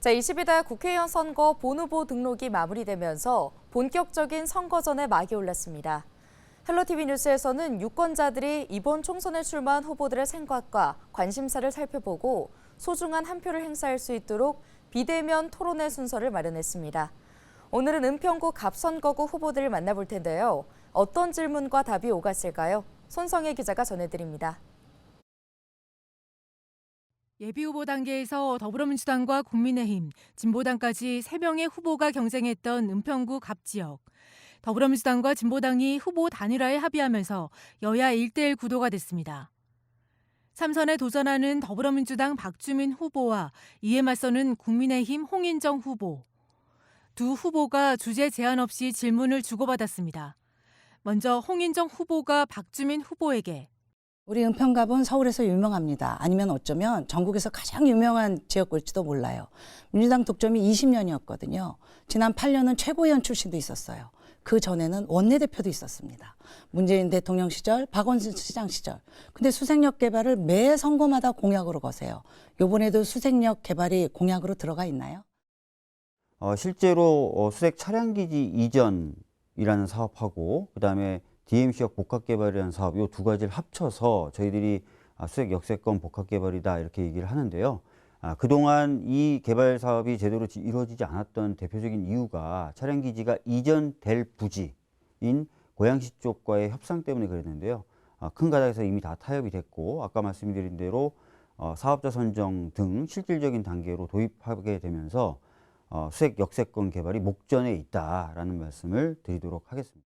제22대 국회의원 선거 본후보 등록이 마무리되면서 본격적인 선거전에 막이 올랐습니다. 헬로티비 뉴스에서는 유권자들이 이번 총선에 출마한 후보들의 생각과 관심사를 살펴보고 소중한 한 표를 행사할 수 있도록 비대면 토론회 순서를 마련했습니다. 오늘은 은평구 갑선거구 후보들을 만나볼 텐데요. 어떤 질문과 답이 오갔을까요? 손성혜 기자가 전해드립니다. 예비후보 단계에서 더불어민주당과 국민의힘, 진보당까지 3명의 후보가 경쟁했던 은평구 갑지역. 더불어민주당과 진보당이 후보 단일화에 합의하면서 여야 1대1 구도가 됐습니다. 3선에 도전하는 더불어민주당 박주민 후보와 이에 맞서는 국민의힘 홍인정 후보. 두 후보가 주제 제한 없이 질문을 주고받았습니다. 먼저 홍인정 후보가 박주민 후보에게 우리 은평갑은 서울에서 유명합니다. 아니면 어쩌면 전국에서 가장 유명한 지역구일지도 몰라요. 민주당 독점이 20년이었거든요. 지난 8년은 최고위원 출신도 있었어요. 그 전에는 원내대표도 있었습니다. 문재인 대통령 시절, 박원순 시장 시절. 근데 수색역 개발을 매 선거마다 공약으로 거세요. 이번에도 수색역 개발이 공약으로 들어가 있나요? 실제로 수색 차량기지 이전이라는 사업하고 그다음에 DMC역 복합개발이라는 사업 이 두 가지를 합쳐서 저희들이 수색 역세권 복합개발이다 이렇게 얘기를 하는데요. 그동안 이 개발 사업이 제대로 이루어지지 않았던 대표적인 이유가 차량기지가 이전될 부지인 고양시 쪽과의 협상 때문에 그랬는데요. 큰 가닥에서 이미 다 타협이 됐고 아까 말씀드린 대로 사업자 선정 등 실질적인 단계로 도입하게 되면서 수색 역세권 개발이 목전에 있다라는 말씀을 드리도록 하겠습니다.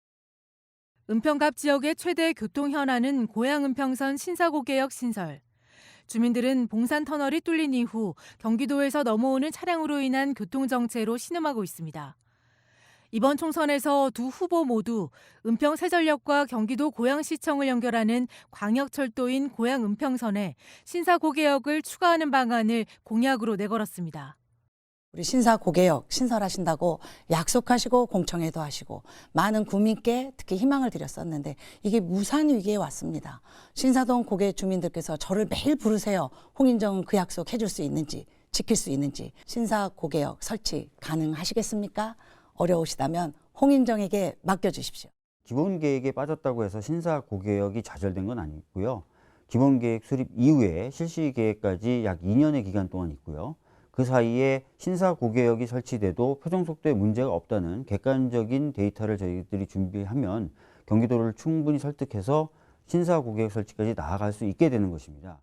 은평갑 지역의 최대 교통 현안은 고양은평선 신사고개역 신설. 주민들은 봉산 터널이 뚫린 이후 경기도에서 넘어오는 차량으로 인한 교통정체로 신음하고 있습니다. 이번 총선에서 두 후보 모두 은평 세전역과 경기도 고양시청을 연결하는 광역철도인 고양은평선에 신사고개역을 추가하는 방안을 공약으로 내걸었습니다. 우리 신사고개역 신설하신다고 약속하시고 공청회도 하시고 많은 국민께 특히 희망을 드렸었는데 이게 무산 위기에 왔습니다. 신사동 고개 주민들께서 저를 매일 부르세요. 홍인정 그 약속 해줄 수 있는지 지킬 수 있는지 신사고개역 설치 가능하시겠습니까? 어려우시다면 홍인정에게 맡겨주십시오. 기본계획에 빠졌다고 해서 신사고개역이 좌절된 건 아니고요. 기본계획 수립 이후에 실시계획까지 약 2년의 기간 동안 있고요. 그 사이에 신사고개역이 설치돼도 표정속도에 문제가 없다는 객관적인 데이터를 저희들이 준비하면 경기도를 충분히 설득해서 신사고개역 설치까지 나아갈 수 있게 되는 것입니다.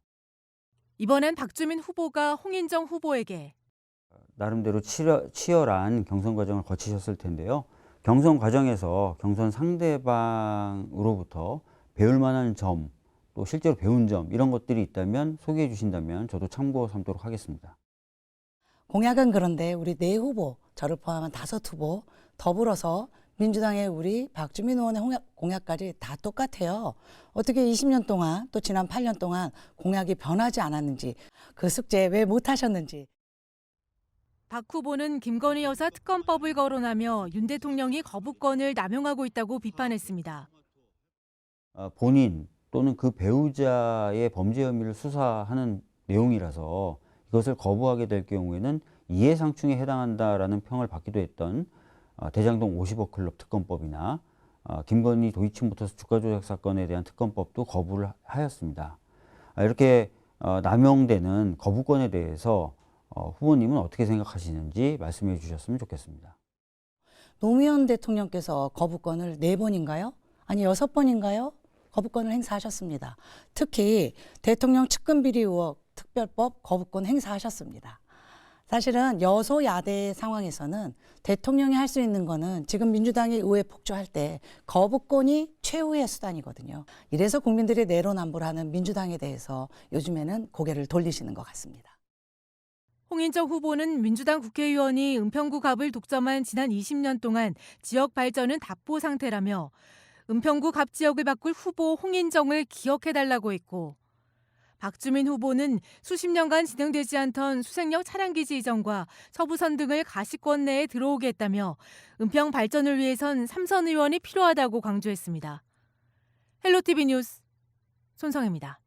이번엔 박주민 후보가 홍인정 후보에게 나름대로 치열한 경선 과정을 거치셨을 텐데요. 경선 과정에서 경선 상대방으로부터 배울 만한 점, 또 실제로 배운 점 이런 것들이 있다면 소개해 주신다면 저도 참고 삼도록 하겠습니다. 공약은 그런데 우리 네 후보, 저를 포함한 5후보 더불어서 민주당의 우리 박주민 의원의 공약까지 다 똑같아요. 어떻게 20년 동안 또 지난 8년 동안 공약이 변하지 않았는지 그 숙제 왜 못하셨는지. 박 후보는 김건희 여사 특검법을 거론하며 윤 대통령이 거부권을 남용하고 있다고 비판했습니다. 본인 또는 그 배우자의 범죄 혐의를 수사하는 내용이라서 이것을 거부하게 될 경우에는 이해상충에 해당한다라는 평을 받기도 했던 대장동 50억 클럽 특검법이나 김건희 도이치모터스 주가 조작 사건에 대한 특검법도 거부를 하였습니다. 이렇게 남용되는 거부권에 대해서 후보님은 어떻게 생각하시는지 말씀해 주셨으면 좋겠습니다. 노무현 대통령께서 거부권을 4번인가요? 아니 6번인가요? 거부권을 행사하셨습니다. 특히 대통령 측근비리 의혹 특별법 거부권 행사하셨습니다. 사실은 여소야대 상황에서는 대통령이 할 수 있는 거는 지금 민주당이 의회 폭주할 때 거부권이 최후의 수단이거든요. 이래서 국민들이 내로남불하는 민주당에 대해서 요즘에는 고개를 돌리시는 것 같습니다. 홍인정 후보는 민주당 국회의원이 은평구 갑을 독점한 지난 20년 동안 지역 발전은 답보 상태라며 은평구 갑 지역을 바꿀 후보 홍인정을 기억해달라고 했고 박주민 후보는 수십 년간 진행되지 않던 수색역 차량기지 이전과 서부선 등을 가시권 내에 들어오게 했다며 은평 발전을 위해선 3선 의원이 필요하다고 강조했습니다. 헬로티비 뉴스 손성혜입니다.